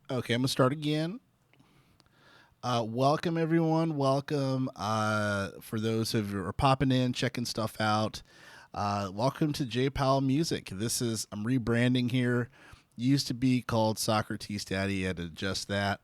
Okay, I'm gonna start again. Welcome everyone. Welcome for those who are popping in, checking stuff out. Welcome to J Powell Music. I'm rebranding here. Used to be called Socrates Daddy. Had to adjust that.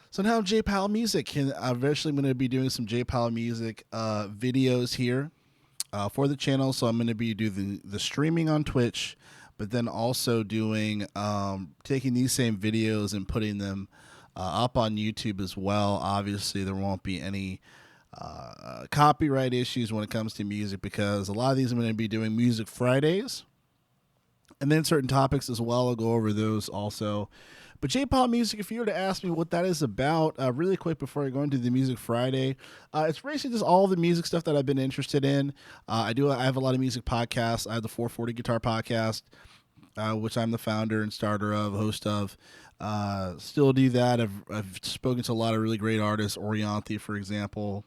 So now J Powell Music, and eventually I'm going to be doing some J Powell Music videos here for the channel. So I'm going to be doing the streaming on Twitch, but then also doing taking these same videos and putting them up on YouTube as well. Obviously, there won't be any copyright issues when it comes to music because a lot of these I'm going to be doing Music Fridays, and then certain topics as well. I'll go over those also. But J-pop music, if you were to ask me what that is about, really quick before I go into the Music Friday, it's basically just all the music stuff that I've been interested in. I have a lot of music podcasts. I have the 440 Guitar Podcast, which I'm the founder and starter of, host of. Still do that. I've spoken to a lot of really great artists, Orianthi, for example.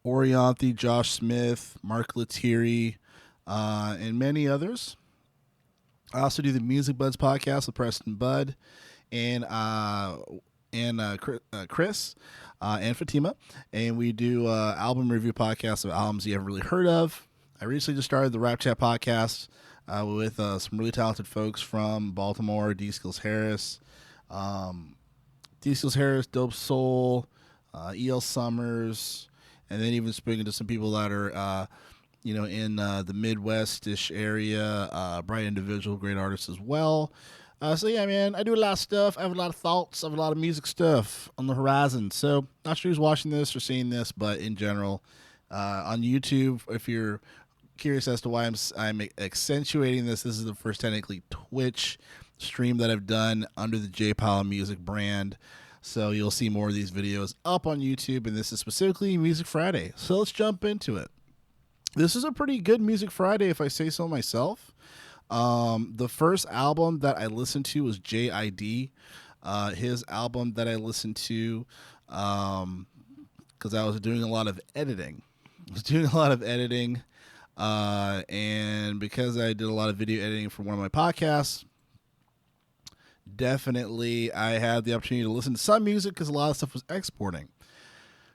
Orianthi, Josh Smith, Mark Lettieri, and many others. I also do the Music Buds podcast with Preston Bud and Chris and Fatima, and we do album review podcasts of albums you haven't really heard of. I recently just started the Rap Chat podcast with some really talented folks from Baltimore, D. Skills Harris, Dope Soul, E.L. Summers, and then even speaking to some people that are in the Midwest-ish area, bright individual, great artists as well. So yeah, man, I do a lot of stuff. I have a lot of thoughts. I have a lot of music stuff on the horizon. So not sure who's watching this or seeing this, but in general, on YouTube, if you're curious as to why I'm accentuating this is the first technically Twitch stream that I've done under the J Powell Music brand. So you'll see more of these videos up on YouTube, and this is specifically Music Friday. So let's jump into it. This is a pretty good Music Friday, if I say so myself. The first album that I listened to was JID. His album that I listened to, because I was doing a lot of editing. And because I did a lot of video editing for one of my podcasts, definitely I had the opportunity to listen to some music because a lot of stuff was exporting.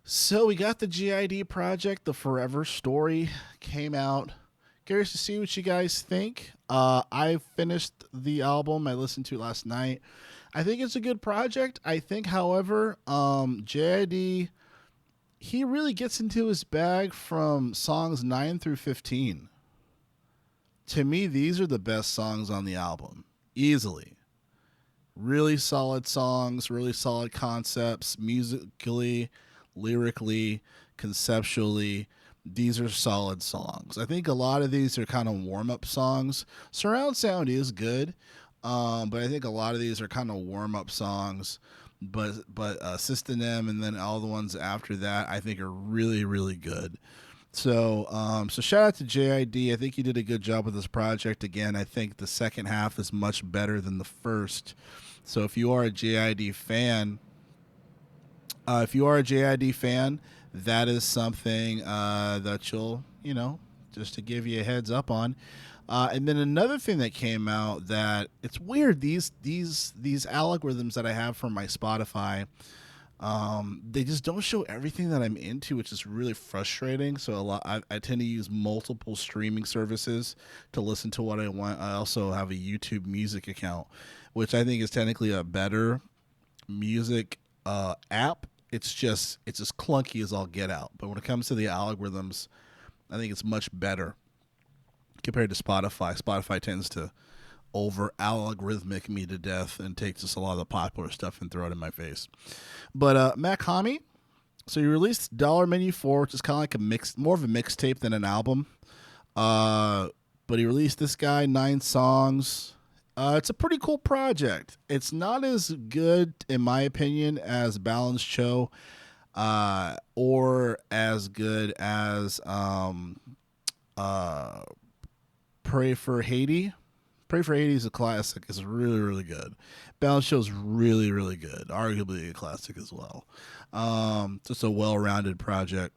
So we got the GID project, The Forever Story, came out. Curious to see what you guys think. I finished the album. I listened to it last night. I think it's a good project. I think, however, JID, he really gets into his bag from songs 9 through 15. To me, these are the best songs on the album, easily. Really solid songs, really solid concepts, musically, lyrically, conceptually. These are solid songs. I think a lot of these are kind of warm-up songs. Surround sound is good, but I think a lot of these are kind of warm-up songs. But System M and then all the ones after that, I think are really, really good. So shout out to JID. I think he did a good job with this project. Again, I think the second half is much better than the first. So if you are a JID fan, that is something that you'll, just to give you a heads up on. And then another thing that came out that it's weird. These algorithms that I have from my Spotify, they just don't show everything that I'm into, which is really frustrating. So I tend to use multiple streaming services to listen to what I want. I also have a YouTube Music account, which I think is technically a better music app. It's just clunky as all get out. But when it comes to the algorithms, I think it's much better compared to Spotify. Spotify tends to over algorithmic me to death and take just a lot of the popular stuff and throw it in my face. But Mac Hami, so he released Dollar Menu 4, which is kind of like more of a mixtape than an album. But he released this guy, 9 songs. It's a pretty cool project. It's not as good, in my opinion, as Balance Cho, or as good as Pray for Haiti. Pray for Haiti is a classic. It's really, really good. Balance Show is really, really good. Arguably a classic as well. Just a well-rounded project.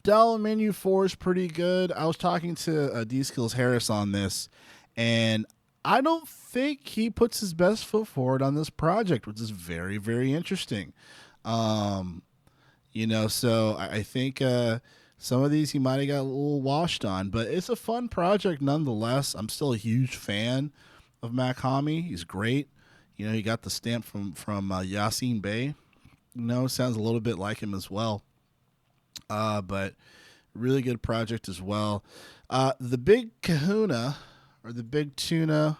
Dollar Menu 4 is pretty good. I was talking to D. Skills Harris on this, and I don't think he puts his best foot forward on this project, which is very, very interesting. Um, so I think some of these he might have got a little washed on, but it's a fun project nonetheless. I'm still a huge fan of Mac Hami. He's great. He got the stamp from Yassine Bey. Sounds a little bit like him as well. But really good project as well. The Big Kahuna, or the Big Tuna,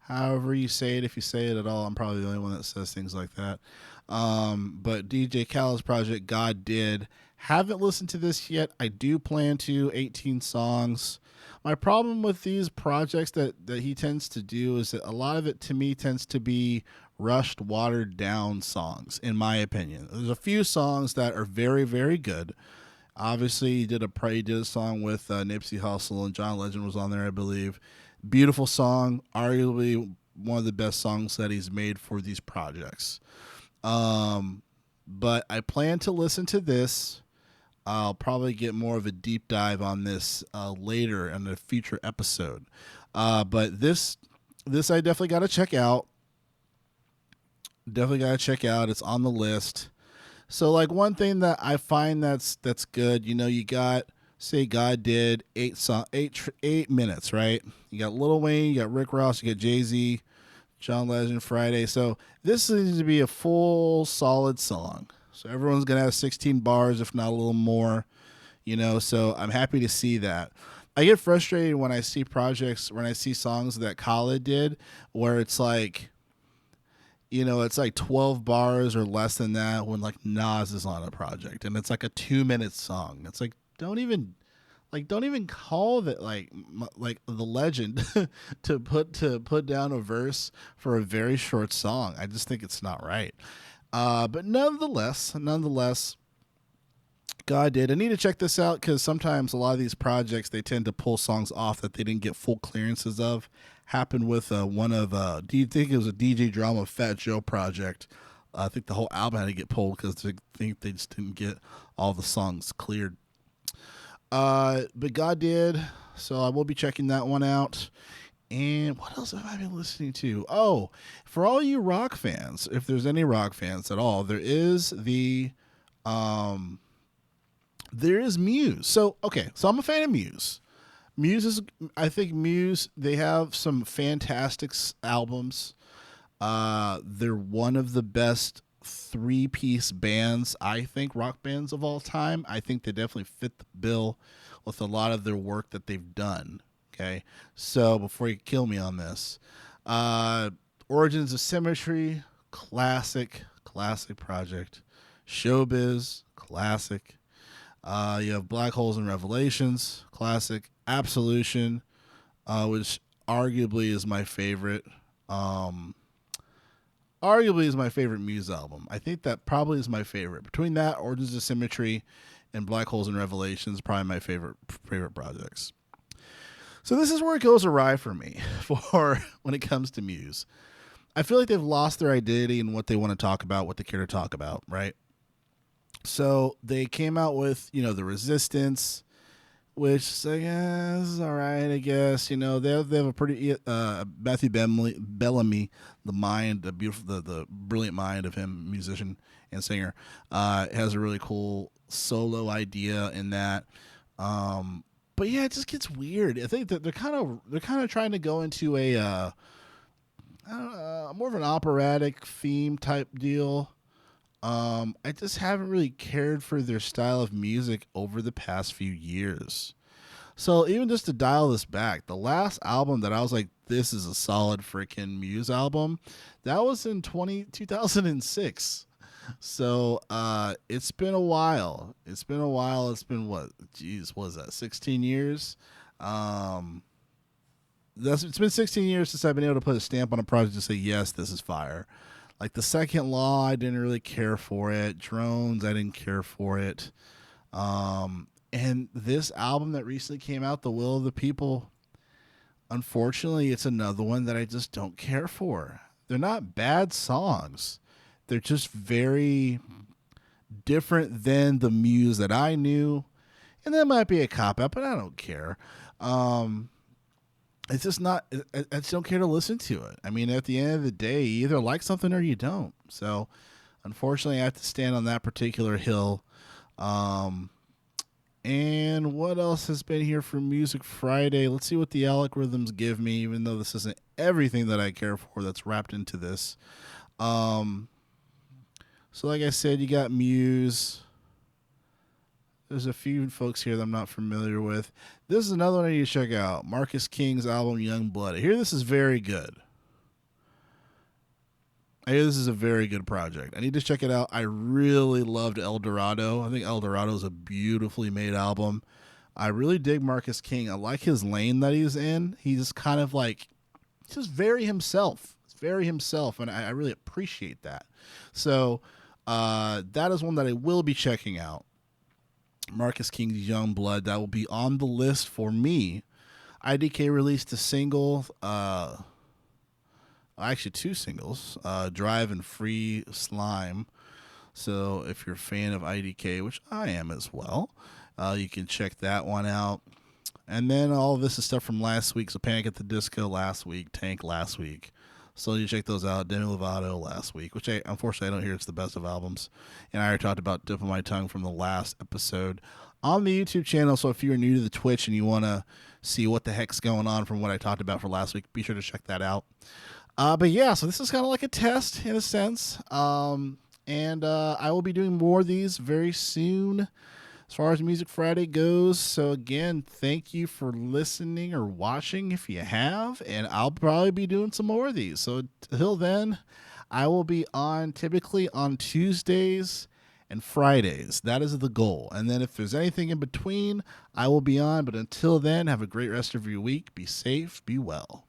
however you say it, if you say it at all. I'm probably the only one that says things like that. But DJ Khaled's project, God Did. Haven't listened to this yet. I do plan to. 18 songs. My problem with these projects that he tends to do is that a lot of it, to me, tends to be rushed, watered down songs, in my opinion. There's a few songs that are very, very good. Obviously, he did a song with Nipsey Hussle, and John Legend was on there, I believe. Beautiful song, arguably one of the best songs that he's made for these projects. But I plan to listen to this. I'll probably get more of a deep dive on this later in a future episode. But this I definitely got to check out. It's on the list. So, like, one thing that I find that's good, you got, say, God Did 8 minutes, right? You got Lil Wayne, you got Rick Ross, you got Jay-Z, John Legend, Friday. So this needs to be a full, solid song. So everyone's going to have 16 bars, if not a little more, so I'm happy to see that. I get frustrated when I see songs that Khaled did where it's like, it's like 12 bars or less than that when like Nas is on a project and it's like a 2-minute song. It's like, don't even call that like the legend to put down a verse for a very short song. I just think it's not right. But nonetheless, God Did. I need to check this out because sometimes a lot of these projects, they tend to pull songs off that they didn't get full clearances of. Happened with one of, do you think it was a DJ Drama Fat Joe project? I think the whole album had to get pulled because they think they just didn't get all the songs cleared. But God Did, so I will be checking that one out. And what else have I been listening to? Oh, for all you rock fans, if there's any rock fans at all, there is Muse. So I'm a fan of Muse. I think Muse, they have some fantastic albums. They're one of the best 3-piece bands, I think, rock bands of all time. I think they definitely fit the bill with a lot of their work that they've done. Okay, so before you kill me on this, Origins of Symmetry, classic project. Showbiz, classic. You have Black Holes and Revelations, classic. Absolution, which arguably is my favorite. Muse album. I think that probably is my favorite. Between that, Origins of Symmetry, and Black Holes and Revelations, probably my favorite projects. So this is where it goes awry for me for when it comes to Muse. I feel like they've lost their identity and what they want to talk about, what they care to talk about, right? So they came out with, The Resistance, which is like, this is all right, I guess. They have a pretty Matthew Bellamy, the brilliant mind of him, musician and singer, has a really cool solo idea in that. But yeah, it just gets weird. I think that they're kind of trying to go into a more of an operatic theme type deal. I just haven't really cared for their style of music over the past few years. So even just to dial this back, the last album that I was like, this is a solid freaking Muse album, that was in 2006. So it's been a while. It's been what? Geez, what is that? 16 years? It's been 16 years since I've been able to put a stamp on a project to say, yes, this is fire. Like The Second Law, I didn't really care for it. Drones, I didn't care for it. And this album that recently came out, The Will of the People, unfortunately, it's another one that I just don't care for. They're not bad songs. They're just very different than the Muse that I knew. And that might be a cop-out, but I don't care. it's just not. I just don't care to listen to it. I mean, at the end of the day, you either like something or you don't. So, unfortunately, I have to stand on that particular hill. Um, and what else has been here for Music Friday? Let's see what the algorithms give me, even though this isn't everything that I care for that's wrapped into this. Um, so, like I said, you got Muse. There's a few folks here that I'm not familiar with. This is another one I need to check out. Marcus King's album, Young Blood. I hear this is very good. I hear this is a very good project. I need to check it out. I really loved El Dorado. I think El Dorado is a beautifully made album. I really dig Marcus King. I like his lane that he's in. He's kind of like, he's just very himself. It's very himself, and I really appreciate that. So that is one that I will be checking out. Marcus King's Young Blood. That will be on the list for me. IDK released a single, actually two singles, Drive and Free Slime. So if you're a fan of IDK, which I am as well, you can check that one out. And then all of this is stuff from last week. So Panic at the Disco last week, Tank last week. So you check those out. Demi Lovato last week, which unfortunately I don't hear it's the best of albums. And I already talked about Dip of My Tongue from the last episode on the YouTube channel. So if you're new to the Twitch and you want to see what the heck's going on from what I talked about for last week, be sure to check that out. But yeah, so this is kind of like a test in a sense. And I will be doing more of these very soon as far as Music Friday goes. So again, thank you for listening or watching if you have, and I'll probably be doing some more of these. So until then, I will be on typically on Tuesdays and Fridays. That is the goal. And then if there's anything in between, I will be on. But until then, have a great rest of your week. Be safe, be well.